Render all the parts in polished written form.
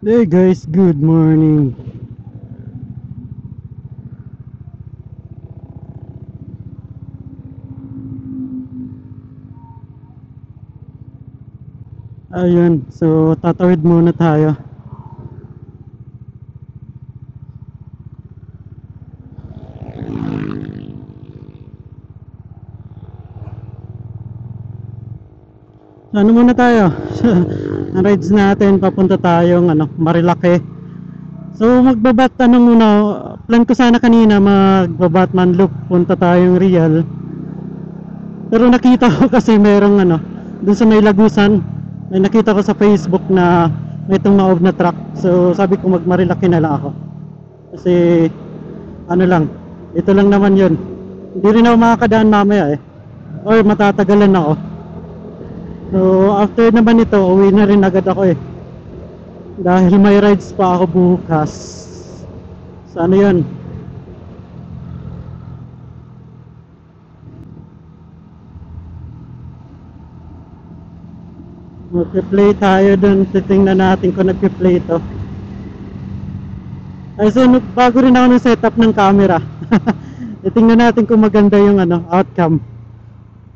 Hey guys, good morning. Ayun, so tatawid muna tayo. So, ano muna tayo? Ang rides natin, papunta tayong Marilake. So magbabat muna. Plan ko sana kanina magba-Batman loop, punta tayong Real. Pero nakita ko kasi merong dun sa may Lagusan. May nakita ko sa Facebook na may itong naob na truck. So sabi ko mag-Marilake na lang ako. Kasi ano lang, ito lang naman yun. Hindi rin ako makakadaan mamaya or matatagalan ako. So after naman ito, uwi na rin agad ako dahil may rides pa ako bukas. So ano yun, mag-play tayo dun. Titingnan natin kung nag-play ito. Ay, so bago rin ako ng setup ng camera. Titingnan natin kung maganda yung outcome.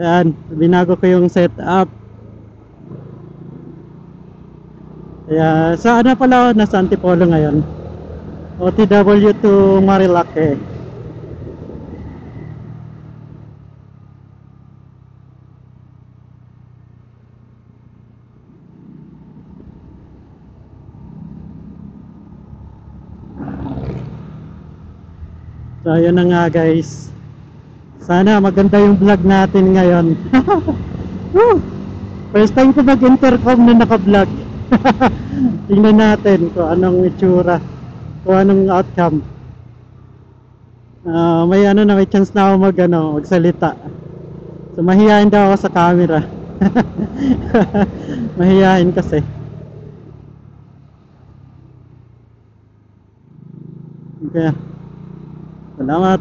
Ayan, binago ko yung setup. Kaya saan na pala ako? Nasa Antipolo ngayon. OTW to Marilake. So ayun na nga guys. Sana maganda yung vlog natin ngayon. Woo! First time ko mag-intercom na naka-vlog. Tingnan natin kung anong itsura, kung anong outcome. May may chance na ako magsalita. So mahihain daw ako sa camera. Mahihain kasi. Okay. Salamat.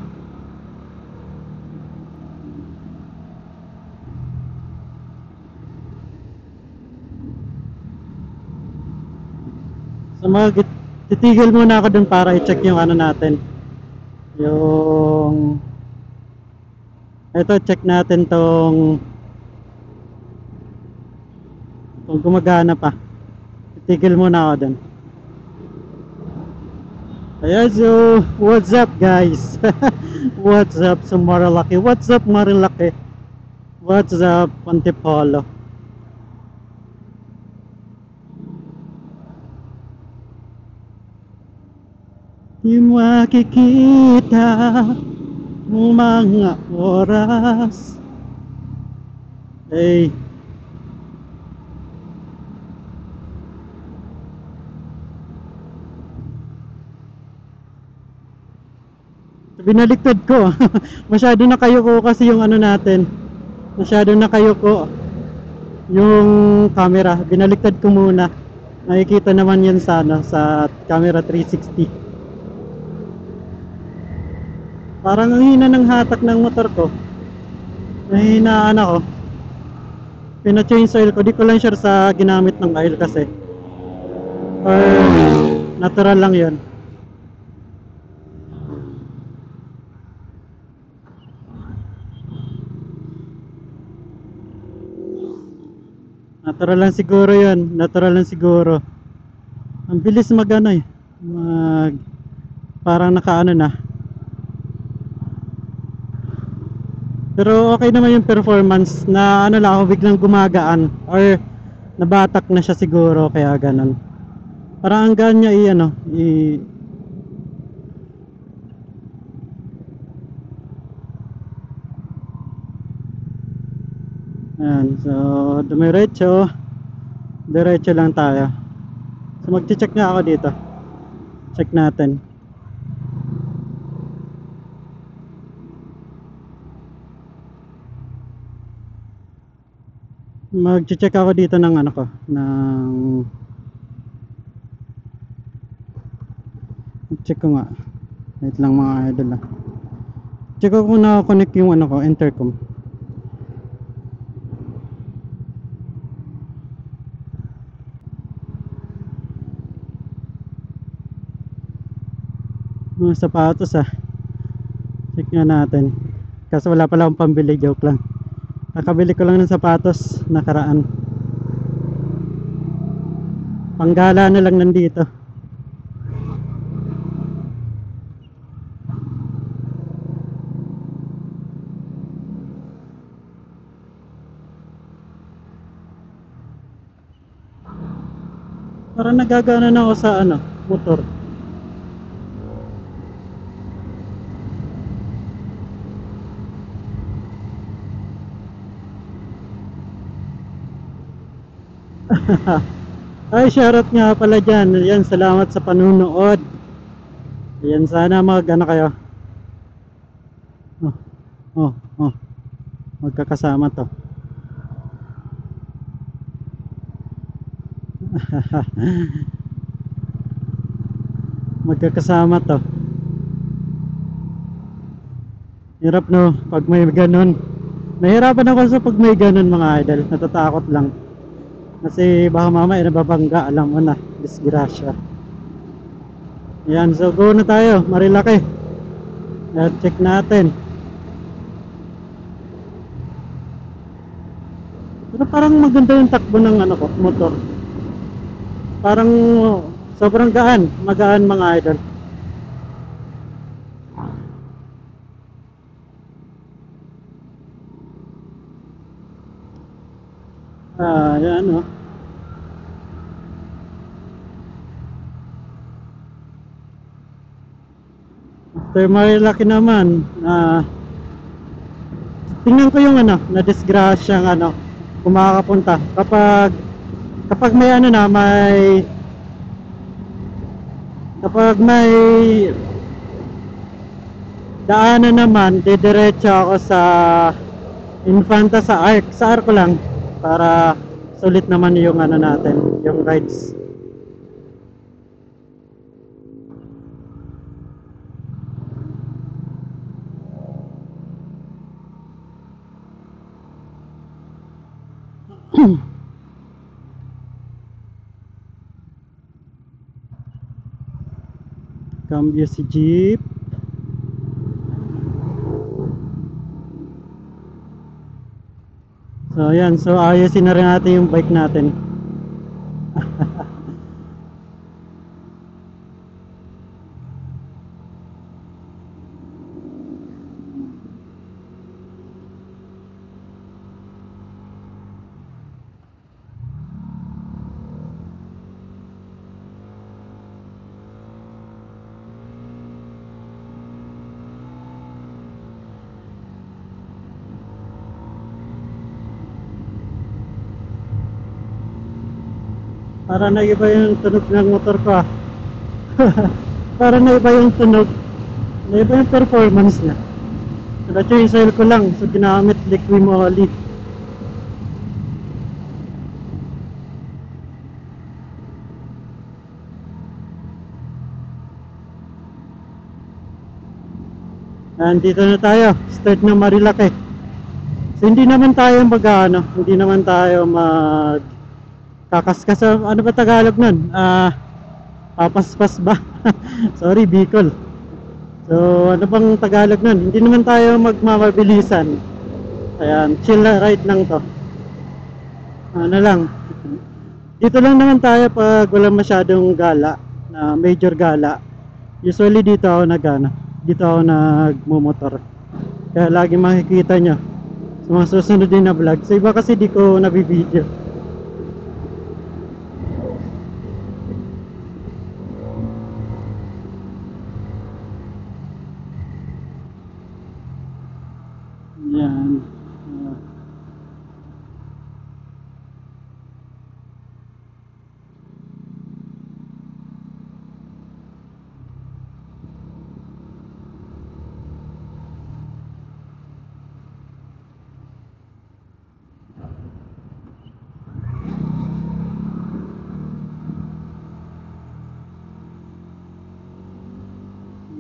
So titigil muna ako dun para i-check yung natin. Yung ito, check natin kung gumagana pa. Titigil muna ako dun. Ayan, so what's up guys? What's up sa Marilake? What's up Marilake? What's up Antipolo? Di makikita ang mga oras. Hey, binaliktad ko. Masyado na kayo ko kasi yung natin. Masyado na kayo ko yung camera. Binaliktad ko muna. Nakikita naman yan sa camera 360. Parang ang hina ng hatak ng motor ko. Nahihinaan ako. Pina-change oil ko. Di ko lang sure sa ginamit ng oil kasi. Or natural lang yon. Natural lang siguro yon. Natural lang siguro. Ang bilis parang nakaano na. Pero okay naman yung performance na lang ako biglang gumagaan or nabatak na siya siguro kaya ganun. Parang ang gaan niya ayan, so diretso lang tayo. So magche-check nga ako dito. Check natin. Magche-check ako dito ng check ko nga. Wait lang mga idol check ko kung na-connect yung intercom. Mga sapatos check nga natin. Kaso wala pala akong pambili, joke lang. Kakabili ko lang ng sapatos nakaraan. Panggala na lang nandito. Parang nagagana na ako sa motor. Ay, shoutout nga pala dyan. Yan, salamat sa panunood. Yan, sana kayo. Oh, oh, oh. Magkakasama to. Magkakasama to. Hirap no, pag may ganun. Nahirapan ako sa pag may ganun mga idol. Natatakot lang. Kasi baka mamaya nababangga, alam mo na, disgrasya. Yan, so go na tayo, Marilaki. At check natin. Pero parang maganda yung takbo ng motor. Parang sobrang gaan, magaan mga idol. Yan o. After Marilaki naman, tingnan ko yung na-disgrasyang kung makakapunta. Kapag may kapag may daanan naman, didiretso ako sa Infanta sa arc lang para sulit naman yung natin, yung rides. Cambio si jeep. So ayan, so ayusin na rin natin yung bike natin. Para naiba yung tunog ng motor ko Para naiba yung tunog, naiba yung performance niya. So na-change oil ko lang, so ginamit liquid moly. Nandito na tayo, start ng Marilaki. So hindi naman tayo hindi naman tayo kakaskas. Ano ba Tagalog nun? Papaspas ba? Sorry, Bicol. So ano bang Tagalog nun? Hindi naman tayo magmamabilisan. Ayan, chill na ride lang to. Ano lang, dito lang naman tayo pag wala masyadong gala, na major gala. Usually dito ako dito ako nagmumotor. Kaya lagi makikita nyo sa mga susunod din na vlog. Sa iba kasi di ko nabibideo. Yan.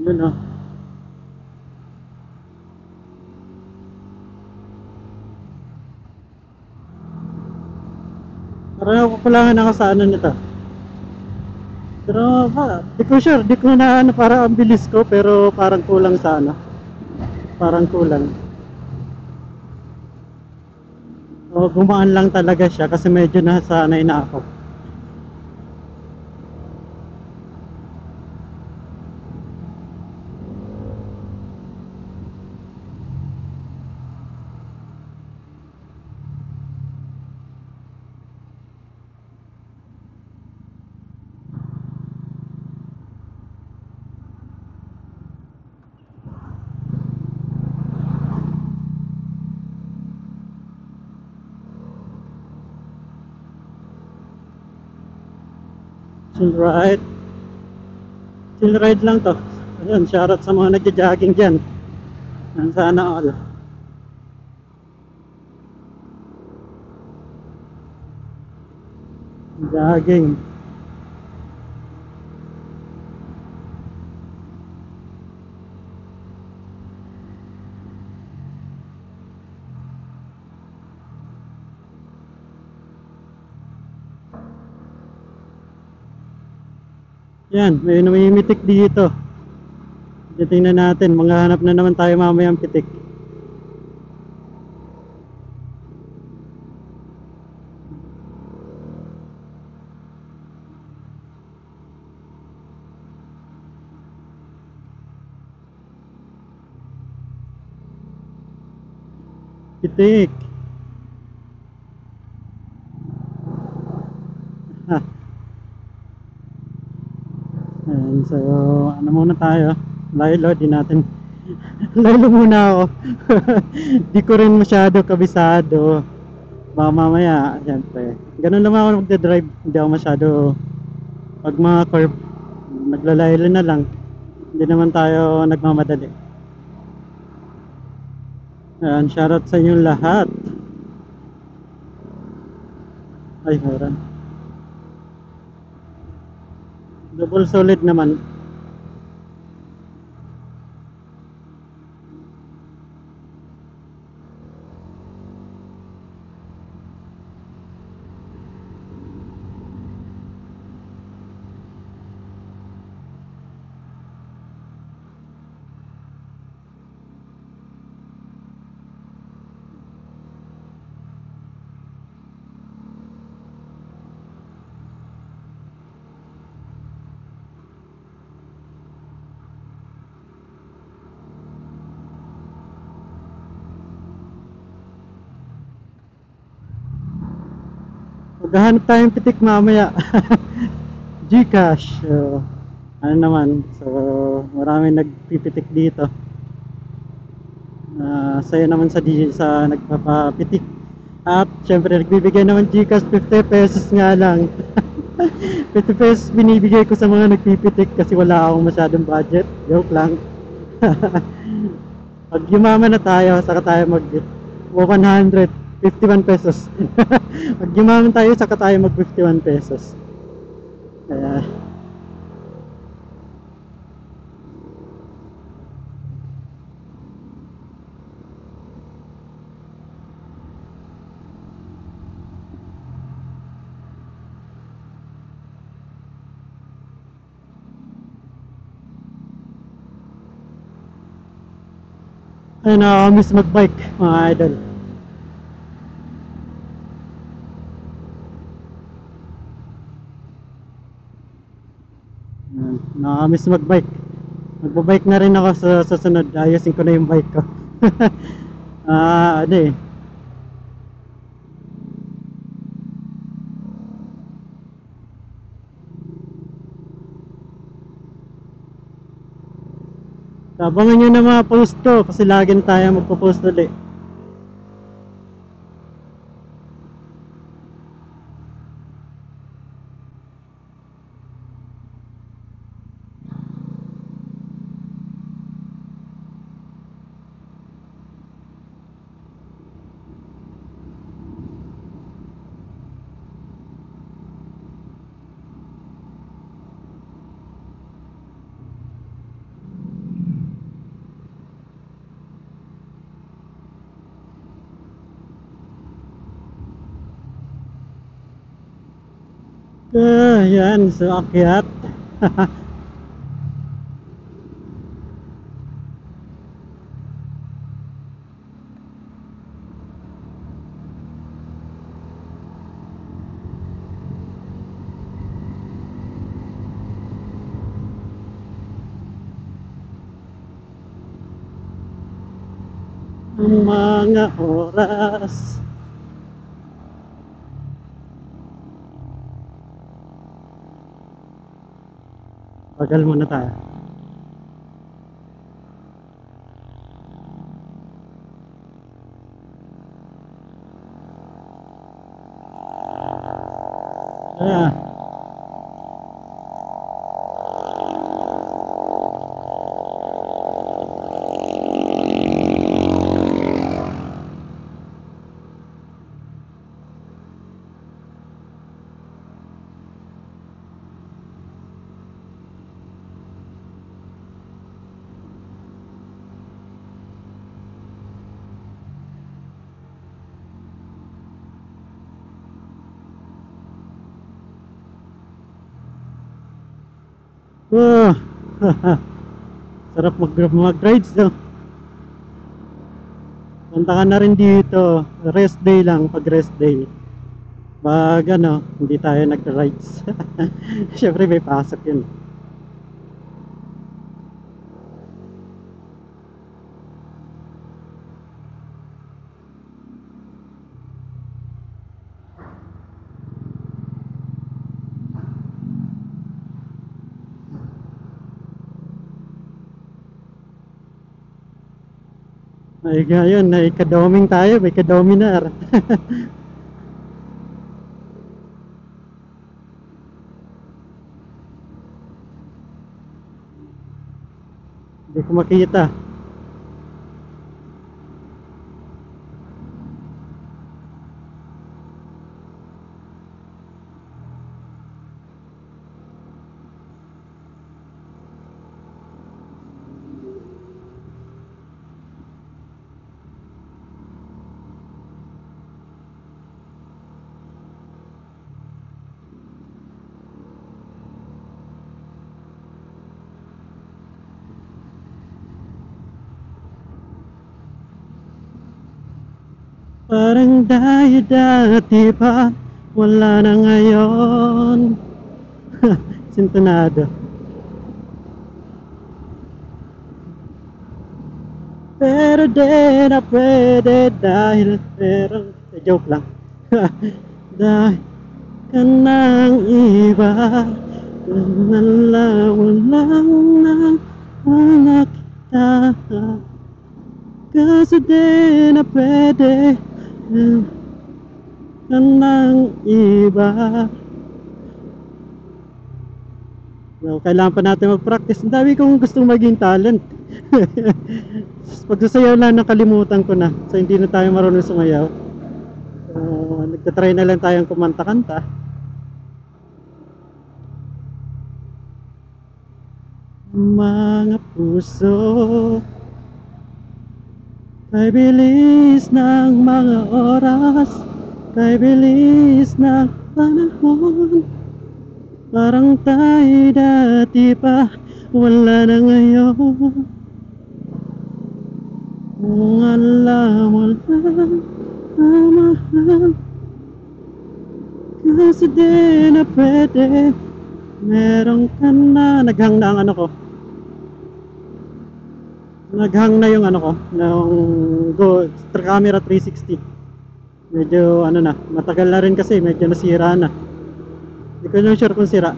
Yun o. Parang nakukulangan ako sa nito. Pero di ko sure, di ko na ano, para ang bilis ko pero parang kulang sa ano, parang kulang. O gumaan lang talaga siya kasi medyo nasanay na ako. Chill ride. Chill ride lang to. Ayun, shoutout sa mga nagja-jogging dyan. Yan, sana all. Jogging. Yan, may namimitik dito. Tingnan natin, manghahanap na naman tayo mamayang pitik. Pitik. Ha. Ayan, so ano muna tayo. Lilo, di natin. Lilo muna ako. Di ko rin masyado kabisado. Baka mamaya, siyempre. Ganun naman ako magdadrive. Hindi ako masyado, pag mga curve, naglalaylo na lang. Hindi naman tayo nagmamadali. Ayan, shoutout sa inyong lahat. Ay, meron. Double solid naman. Maghahanap tayong pitik mamaya. Gcash. So, ano naman. So, maraming nagpipitik dito. Saya naman sa nagpapapitik. At syempre nagbibigay naman Gcash 50 pesos nga lang. 50 pesos binibigay ko sa mga nagpipitik kasi wala akong masyadong budget. Joke lang. Pag yumaman na tayo, saka tayo mag 151 pesos. Pag yumaman tayo, saka tayo mag 51 pesos. Kaya, ayun, nakakamiss magbike, mga idol. Nakakamiss magbike. Magbabike na rin ako sa susunod. Ayusin ko na yung bike ko. Ano eh. Abangan nyo na mga post ko kasi lagi na tayo magpo-post ulit. Yan, so akyat. Ang mga oras. Bagal muna tayo. Ah, oh. Sarap mag-rides, no? Punta ka na rin dito. Rest day lang pag rest day. Pag ano, hindi tayo nag-rides. Siyempre may pasok yun. Ay, ngayon, ay kadoming tayo, may kadominar. Hindi ko makita. Parang dati pa, wala na ngayon. Sintonado. Pero di na pwede dahil pero joke lang. Dahil ka ng iba, nalaman lang na wala kita. Kasi di na pwede ka ng iba. So, kailangan pa natin mag-practice. Ang dami kong gustong maging talent. Pag sasayaw lang, nakalimutan ko na. So hindi na tayo marunong sumayaw. So nagtatry na lang tayong kumanta-kanta. Mga puso, kay bilis ng mga oras, kay bilis ng panahon. Parang tayo dati pa, wala na ngayon. Kung alam mo lang ang mahal, kasi di na pwede, meron ka na. Naghang na ang ano ko. Naghang na yung ano ko, ng Go Camera 360. Medyo ano na, matagal na rin kasi, medyo nasira na. Hindi ko lang sure kung sira.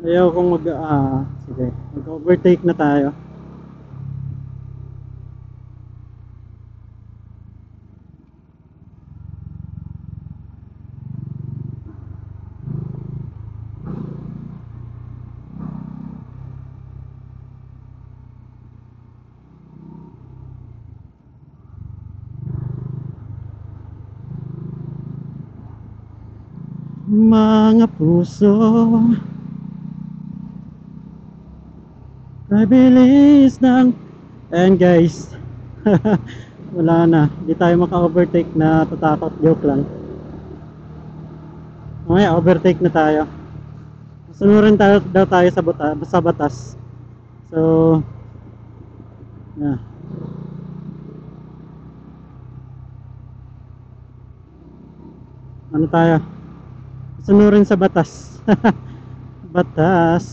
Ayaw kong sige, mag-overtake na tayo. Mga puso, kay bilis ng... And guys, wala na, hindi tayo maka-overtake na tatakot, joke lang. Mamaya overtake na tayo. Sunurin daw tayo sa batas. So, yeah. Ano tayo? Sunurin sa batas. Batas.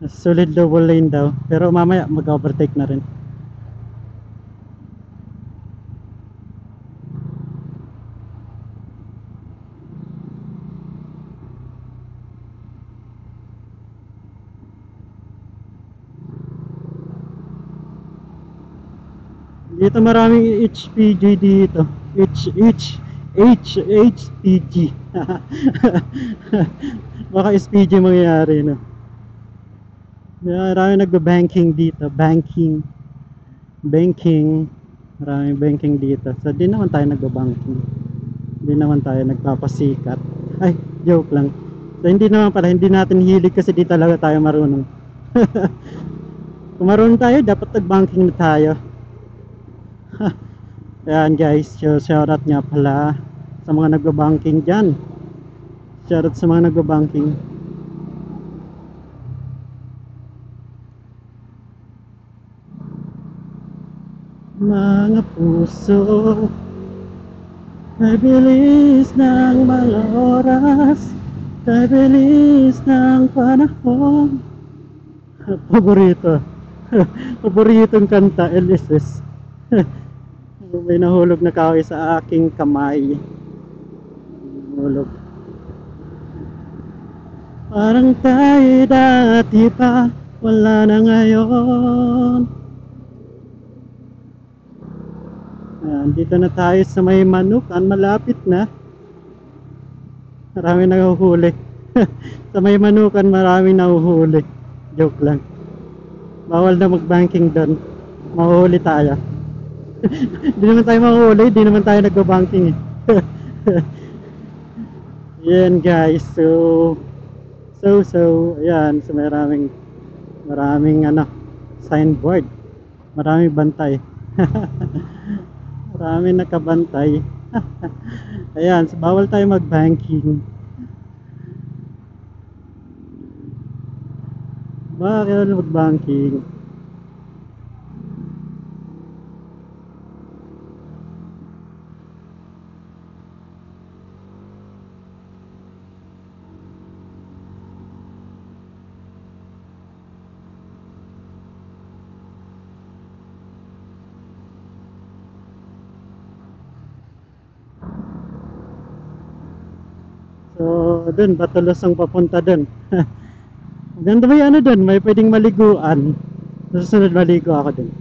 Solid double lane daw. Pero mamaya mag-overtake na rin. Dito maraming HPG dito. HPG. Baka SPG mangyayari, no? Maraming nagbe-banking dito. Banking. Maraming banking dito. So, di naman tayo nagbe-banking. Di naman tayo nagpapasikat. Ay, joke lang. So, hindi naman pala. Hindi natin hilig kasi di talaga tayo marunong. Kung marunong tayo, dapat nag-banking na tayo. Ayan guys, so shoutout nga pala sa mga nagbabanking dyan. Shoutout sa mga nagbabanking. Mga puso, kay bilis ng mga oras, kay bilis ng panahon. Paborito. Paboritong kanta, LSS. May nahulog na kahoy sa aking kamay. Nahulog. Parang tayo dati pa, wala na ngayon. Ayan, dito na tayo sa may Manukan, malapit na. Marami nahuhuli. Sa may Manukan, marami nahuhuli. Joke lang. Bawal na mag-banking doon. Mahuhuli tayo. Hindi naman tayo mahuhuli, hindi naman tayo nagbabanking eh. Yan guys, so ayan, so maraming signboard, maraming bantay. Maraming nakabantay. Ayan, so bawal tayo mag-banking. Bakit mag-banking? So, dun, Batulos ang papunta dun. Ganda ba yung ano dun? May pwedeng maliguan. Susunod maligo ako dun.